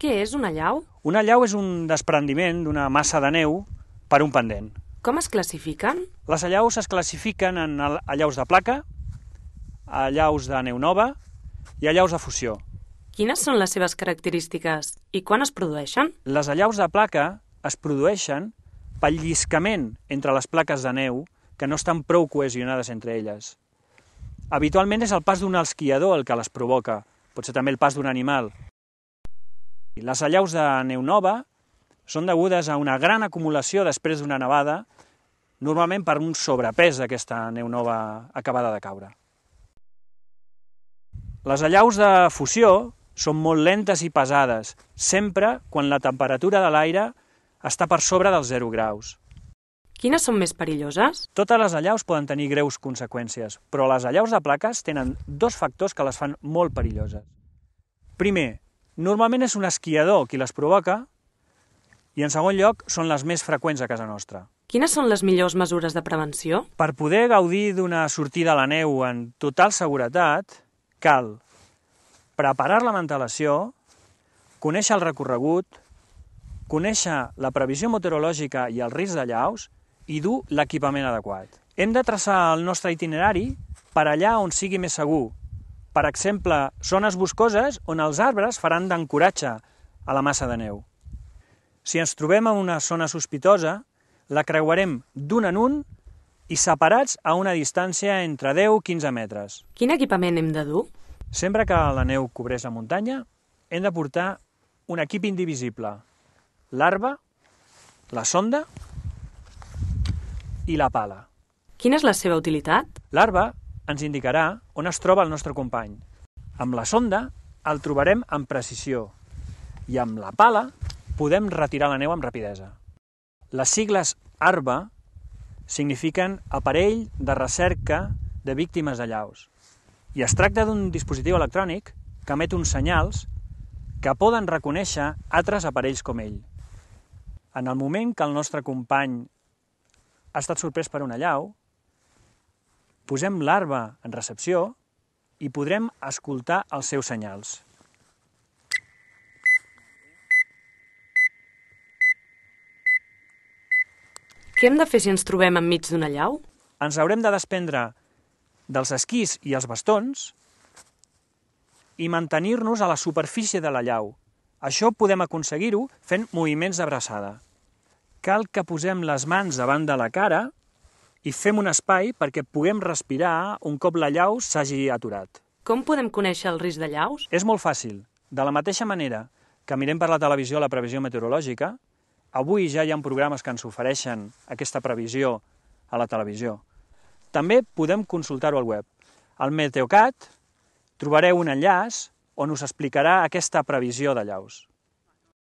Què és una allau? Una allau és un desprendiment d'una massa de neu per un pendent. Com es classifiquen? Les allaus es classifiquen en allaus de placa, allaus de neu nova i allaus de fusió. Quines són les seves característiques i quan es produeixen? Les allaus de placa es produeixen pel lliscament entre les plaques de neu que no estan prou cohesionades entre elles. Habitualment és el pas d'un esquiador el que les provoca, pot ser també el pas d'un animal. Les allaus de neu nova són degudes a una gran acumulació després d'una nevada, normalment per un sobrepès d'aquesta neu nova acabada de caure. Les allaus de fusió són molt lentes i pesades, sempre quan la temperatura de l'aire està per sobre dels 0 graus. Quines són més perilloses? Totes les allaus poden tenir greus conseqüències, però les allaus de plaques tenen 2 factors que les fan molt perilloses. Primer, normalment és un esquiador qui les provoca, i en segon lloc són les més freqüents a casa nostra. Quines són les millors mesures de prevenció? Per poder gaudir d'una sortida a la neu en total seguretat, cal preparar la mantelació, conèixer el recorregut, conèixer la previsió meteorològica i el risc d'allaus i dur l'equipament adequat. Hem de traçar el nostre itinerari per allà on sigui més segur. Per exemple, zones boscoses on els arbres faran d'ancoratge a la massa de neu. Si ens trobem en una zona sospitosa, la creuarem d'un en un i separats a una distància entre 10 i 15 metres. Quin equipament hem de dur? Sempre que la neu cobreix la muntanya, hem de portar un equip indivisible: l'arba, la sonda i la pala. Quina és la seva utilitat? L'arba ens indicarà on es troba el nostre company. Amb la sonda el trobarem amb precisió i amb la pala podem retirar la neu amb rapidesa. Les sigles ARBA signifiquen Aparell de Recerca de Víctimes d'allaus i es tracta d'un dispositiu electrònic que emet uns senyals que poden reconèixer altres aparells com ell. En el moment que el nostre company ha estat sorprès per una allau, posem l'arba en recepció i podrem escoltar els seus senyals. Què hem de fer si ens trobem enmig d'una allau? Ens haurem de desprendre dels esquís i els bastons i mantenir-nos a la superfície de la llau. Això podem aconseguir-ho fent moviments de braçada. Cal que posem les mans davant de la cara i fem un espai perquè puguem respirar un cop la llau s'hagi aturat. Com podem conèixer el risc d'allaus? És molt fàcil. De la mateixa manera que mirem per la televisió la previsió meteorològica, avui ja hi ha programes que ens ofereixen aquesta previsió a la televisió. També podem consultar-ho al web. Al Meteocat trobareu un enllaç on us explicarà aquesta previsió d'allaus.